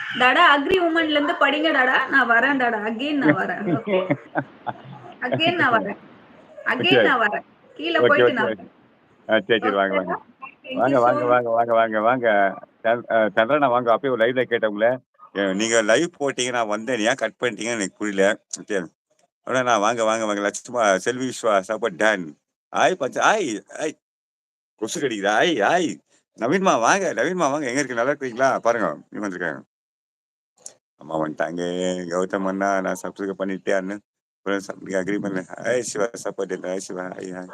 Tata agri உமன்ல இருந்து படிங்க டாடா. நான் வரேன் டாடா. அகைன் நான் வரேன். ஓகே. அகைன் நான் வரேன். அகைன் சரி. நான் வரேன். கீழ ஓகே, போயிட்டு ஓகே. நான் வரேன். சரி, சரி. வாங்க, ஓகே. வாங்க. தேங்க் யூ வாங்க, சோ வாங்க, மச். வாங்க, வாங்க, வாங்க, வாங்க. சந்திரனா வாங்க. அப்பயே ஒரு லைவ்ல கேட்டேன் உங்கள. நீங்க லைவ் போட்டீங்க, நான் வந்தேன். ஏன் கட் பண்ணிட்டீங்கன்னு எனக்கு புரியல. சரி. உடனே நான் வாங்க, வாங்க, வாங்க. லட்சுமா, செல்வி விஸ்வா, சப்போர்ட் டன். ஹாய் பச்சா, ஹாய், ஹாய். கொசு கடிக்குதா? Hi, hi. நவீன்மா வாங்க, நவீன்மா வாங்க. எங்க இருக்கு? நல்லா இருக்கிறீங்களா? பாருங்க, இவங்க வந்திருக்காங்க. அம்மா வந்துட்டாங்க. கௌதம் அண்ணா, நான் சப்ஸ்கிரைப் பண்ணிட்டேன்னு அக்ரி பண்ணேன். Hi Siva, support hi Siva, hi, hi.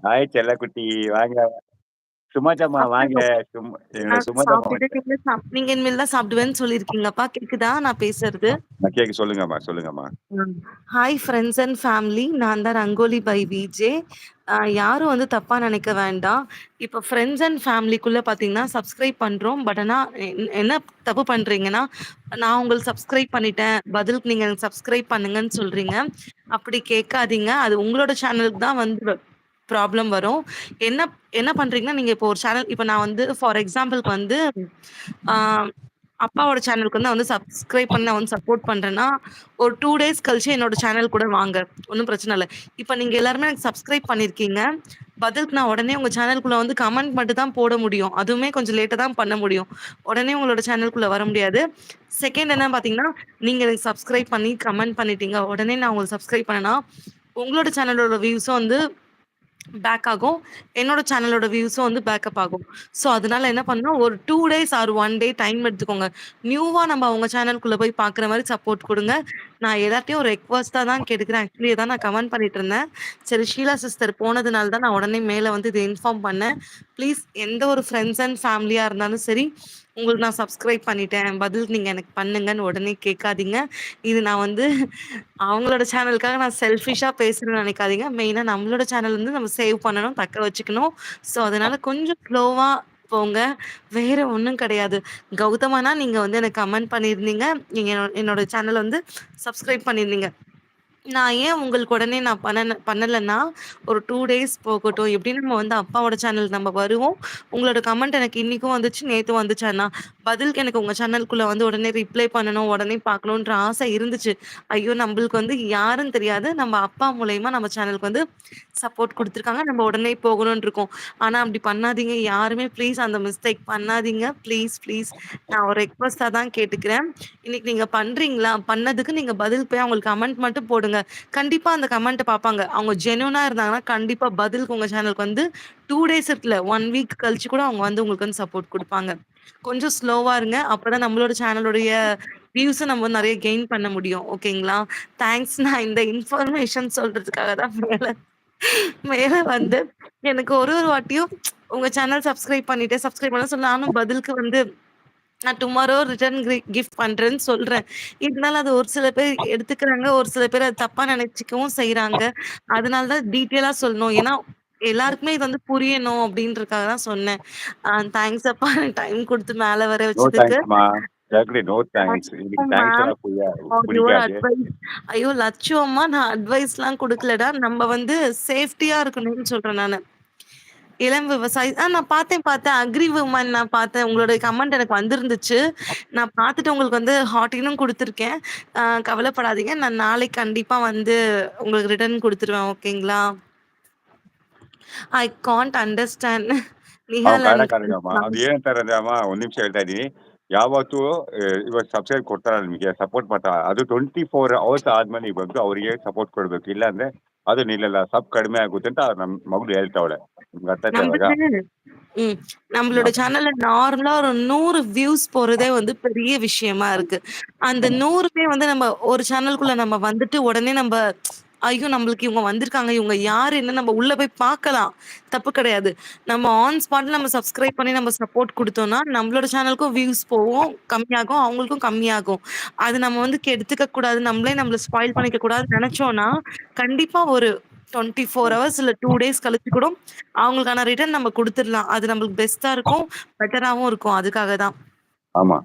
Hi செல்லக்குட்டி, வாங்க. சும்மாச்சம்மா வாங்க. அப்புறம் என்னோட நான் சும்மாச்சம்மா சாப்பிட்டுட்டு வந்துட்டேன். நீங்க இனிமேல் தான் சாப்பிடுவேன்னு சொல்லியிருக்கீங்கப்பா. கேக்குதா நான் பேசுறது? நான் கேட்க சொல்லுங்கம்மா, சொல்லுங்கம்மா. Hi friends and family. நான் தான் ரங்கோலி பை விஜே. யாரும் வந்து தப்பா நினைக்க வேண்டாம். இப்போ ஃப்ரெண்ட்ஸ் அண்ட் ஃபேமிலிக்குள்ள பார்த்தீங்கன்னா, சப்ஸ்கிரைப் பண்றோம். பட் ஆனா என்ன தப்பு பண்றீங்கன்னா, நான் உங்களுக்கு சப்ஸ்கிரைப் பண்ணிட்டேன். பதிலுக்கு நீங்க எனக்கு சப்ஸ்கிரைப் பண்ணுங்கன்னு சொல்றீங்க. அப்படி கேட்காதீங்க. அது உங்களோட சேனலுக்கு தான் வந்து ப்ராப்ளம் வரும். என்ன என்ன பண்றீங்கன்னா, நீங்க இப்போ ஒரு சேனல் இப்ப நான் வந்து ஃபார் எக்ஸாம்பிள்க்கு வந்து ஆ அப்பாவோட சேனலுக்கு வந்து நான் வந்து சப்ஸ்கிரைப் பண்ணி நான் வந்து சப்போர்ட் பண்றேன்னா, ஒரு 2 டேஸ் கழிச்சு என்னோட சேனல் கூட வாங்க. ஒண்ணும் பிரச்சனை இல்ல. இப்ப நீங்க எல்லாருமே எனக்கு சப்ஸ்கிரைப் பண்ணியிருக்கீங்க. பதிலுக்கு நான் உடனே உங்க சேனலுக்குள்ள வந்து கமெண்ட் மட்டும் தான் போட முடியும். அதுவுமே கொஞ்சம் லேட்டா தான் பண்ண முடியும். உடனே உங்களோட சேனலுக்குள்ள வர முடியாது. செகண்ட் என்ன பார்த்தீங்கன்னா, நீங்க எனக்கு சப்ஸ்கிரைப் பண்ணி கமெண்ட் பண்ணிட்டீங்க. உடனே நான் உங்களுக்கு சப்ஸ்கிரைப் பண்ணேன்னா, உங்களோட சேனலோட வியூஸும் வந்து பேக் ஆகும். என்னோட சேனலோட வியூஸும் வந்து பேக்கப் ஆகும். ஸோ, அதனால என்ன பண்ணணும், ஒரு 2 டேஸ் ஆர் 1 டே டைம் எடுத்துக்கோங்க. நியூவா நம்ம அவங்க சேனலுக்குள்ள போய் பார்க்குற மாரி சப்போர்ட் குடுங்க. நான் எல்லார்ட்டயும் ரெக்வெஸ்ட்டா தான் கேட்டுக்கிறேன். ஆக்சுவலி இதான் நான் கமெண்ட் பண்ணிட்டு இருந்தேன். சரி ஷீலா சிஸ்டர் போனதுனால தான் நான் உடனே மேல வந்து இத இன்ஃபார்ம் பண்ணேன். ப்ளீஸ் எந்த ஒரு ஃப்ரெண்ட்ஸ் அண்ட் ஃபேமிலியா இருந்தாலும் சரி, உங்களுக்கு நான் சப்ஸ்கிரைப் பண்ணிட்டேன். பதிலுக்கு நீங்க எனக்கு பண்ணுங்கன்னு உடனே கேட்காதீங்க. இது நான் வந்து அவங்களோட சேனலுக்காக நான் செல்ஃபிஷா பேசுறேன்னு நெனைக்காதீங்க. மெயினா நம்மளோட சேனல் வந்து நம்ம சேவ் பண்ணணும், தக்க வச்சுக்கணும். ஸோ, அதனால கொஞ்சம் ஸ்லோவா போங்க. வேற ஒண்ணும் கிடையாது. கௌதமண்ணா நீங்க வந்து எனக்கு கமெண்ட் பண்ணியிருந்தீங்க. நீங்க என்னோட சேனல வந்து சப்ஸ்கிரைப் பண்ணியிருந்தீங்க. நான் ஏன் உங்களுக்கு உடனே நான் பண்ணலன்னா, ஒரு 2 டேஸ் போகட்டும். எப்படியும் நம்ம வந்து அப்பாவோட சேனல் நம்ம வருவோம். உங்களோட கமெண்ட் எனக்கு இன்னைக்கும் வந்துச்சு, நேத்தும் வந்துச்சு அண்ணா. பதிலுக்கு எனக்கு உங்க சேனலுக்குள்ள வந்து உடனே ரிப்ளை பண்ணணும், உடனே பார்க்கணுன்ற ஆசை இருந்துச்சு. ஐயோ! நம்பளுக்கு வந்து யாருன்னு தெரியாது. நம்ம அப்பா மூலியமா நம்ம சேனலுக்கு வந்து சப்போர்ட் குடுத்துருக்காங்க. நம்ம உடனே போகணும்னு இருக்கோம். ஆனா அப்படி பண்ணாதீங்க. யாருமே ப்ளீஸ் அந்த மிஸ்டேக் பண்ணாதீங்க. Please, please. நான் ஒரு ரெக்வெஸ்ட்டா தான் கேட்டுக்கிறேன். இன்னைக்கு நீங்க பண்றீங்களா? பண்ணதுக்கு நீங்க பதில் போய் அவங்களுக்கு கமெண்ட் மட்டும் போடுங்க. கண்டிப்பா அந்த கமெண்ட்ட பாப்பாங்க. அவங்க ஜென்யூனா இருந்தாங்கன்னா, கண்டிப்பா பதிலுக்கு உங்க சேனலுக்கு வந்து 2 டேஸ் இல்ல 1 வீக் கழிச்சு கூட அவங்க வந்து உங்களுக்கு வந்து சப்போர்ட் குடுப்பாங்க. கொஞ்சம் ஸ்லோவா இருங்க. அப்பதான் நம்மளோட சேனலுடைய வியூஸ நம்ம வந்து நெறைய கெயின் பண்ண முடியும். ஓகேங்களா? தேங்க்ஸ். நான் இந்த இன்ஃபர்மேஷன் சொல்றதுக்காக தான் மேல மேல வந்து எனக்கு ஒரு ஒரு வாட்டியும் உங்க சேனல் சப்ஸ்கிரைப் பண்ணிட்டேன், சப்ஸ்கிரைப் பண்ண சொல்லி நானும் பதிலுக்கு வந்து நான் டுமாரோ ரிட்டர்ன் கிஃப்ட் பண்றேன்னு சொல்றேன். இருந்தாலும் அது ஒரு சில பேர் எடுத்துக்கிறாங்க. ஒரு சில பேர் அத தப்பா நினைச்சுக்கவும் செய்றாங்க. அதனால தான் டீட்டெயிலா சொல்லணும். ஏன்னா, எல்லாருக்குமே இது வந்து புரியணும் அப்டின்றதுக்காக தான் சொன்னேன். தேங்க்ஸ் அப்பா டைம் குடுத்து மேல வர நோ வச்சதுக்கு. தேங்க்ஸ்மா. ஜாக்ரி நோ தேங்க்ஸ். இதுக்கு தேங்க்ஸ் மேம் எல்லாம் ஃபார் யுவர் புடிக்காது. அட்வைஸ். ஐயோ! லட்சு அம்மா நான் அட்வைஸ்லாம் குடுக்கலடா. நம்ம வந்து சேஃப்டியா இருக்கணும்னு சொல்றேன் நானு. இளம் விவசாயி நான் பார்த்தேன். அக்ரி உமன் நான் பார்த்தேன். உங்களுடைய கமெண்ட் எனக்கு வந்திருந்துச்சு. நான் பார்த்துட்டு உங்களுக்கு வந்து ஹார்டினும் குடுத்துருக்கேன். கவலைப்படாதீங்க. நான் நாளைக்கு கண்டிப்பா வந்து உங்களுக்கு ரிட்டர்ன் குடுத்துருவேன். ஓகேங்களா? ஐ கான்ட் அண்டர்ஸ்டாண்ட் ಅವ್ನು ನಿಹಾಲ್ ಅಂಡ್ ಕಾರಣಕಾರಗಮ್ಮ ಅದು ಏನಂತಾರೆ ಅಮ್ಮ ಒಂದ್ ನಿಮಿಷ ಹೇಳ್ತಾ ಇದೀನಿ. ಯಾವತ್ತು ಇವಾಗ ಸಬ್ಸಿಡಿ ಕೊಡ್ತಾರ ನಿಮಗೆ ಸಪೋರ್ಟ್ ಮಾಡ್ತಾ ಅದು 24 hours ಆದ್ಮೇಲೆ ನೀವು ಬಂದು ಅವರಿಗೆ ಸಪೋರ್ಟ್ ಕೊಡ್ಬೇಕು. ಇಲ್ಲ ಅಂದ್ರೆ ಅದು ನಿಲ್ಲಲ್ಲ, ಸಬ್ ಕಡಿಮೆ ಆಗುತ್ತೆ ಅಂತ ನಮ್ ಮಗಳು ಹೇಳ್ತಾವಳೆ. ನಿಮ್ಗೆ ಅರ್ಥ ಆಯ್ತಾ ಇವಾಗ? நம்மளுக்கு ம். நம்மளோட சேனல்ல நார்மலா ஒரு 100 வியூஸ் போறதே வந்து பெரிய விஷயமா இருக்கு. அந்த 100மே வந்து நம்ம ஒரு சேனலுக்குள்ள நம்ம வந்துட்டு உடனே நம்ப ஐயோ! நம்மளுக்கு இவங்க வந்திருக்காங்க. இவங்க யாரு என்ன நம்ம உள்ள போய் பார்க்கலாம். தப்பு கிடையாது. நம்ம ஆன் ஸ்பாட்ல நம்ம சப்ஸ்கிரைப் பண்ணி நம்ம சப்போர்ட் குடுத்தோம்னா, நம்மளோட சேனலுக்கும் வியூஸ் போவும், கம்மியாகும். அவங்களுக்கும் கம்மியாகும். அது நம்ம வந்து கெடுத்துக்க கூடாது. நம்மளே நம்மள ஸ்பாயில் பண்ணிக்க கூடாதுன்னு நெனச்சோம்னா, கண்டிப்பா ஒரு 24 ஹவர்ஸ் இல்ல 2 டேஸ் கழிச்சு கூட அவங்களுக்கான ரிட்டர்ன் நம்ம குடுத்துடலாம். அது நம்மளுக்கு பெஸ்ட்டா இருக்கும். பெட்டராவும் இருக்கும். அதுக்காக தான். ஆமா,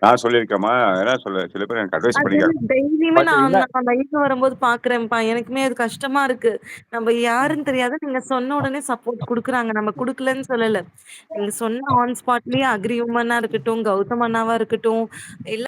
நான் சொல்லியிருக்கேம்மா. என்ன சொல்ல, சில பேர் எனக்கு அட்வைஸ் அது பண்ணிருக்காங்க. டெய்லியுமே பட் நான் இல்ல, நான் லைஃப்ல வரும்போது பார்க்குறேன்ப்பா. எனக்குமே அது கஷ்டமா இருக்கு. நம்ம யாருன்னு தெரியாது. நீங்க சொன்ன உடனே சப்போர்ட் குடுக்குறாங்க. நம்ம குடுக்கலன்னு சொல்லல. நீங்க சொன்ன ஆன் ஸ்பாட்லயே அக்ரி உமனா இருக்கட்டும், கௌதம் அண்ணாவா இருக்கட்டும்,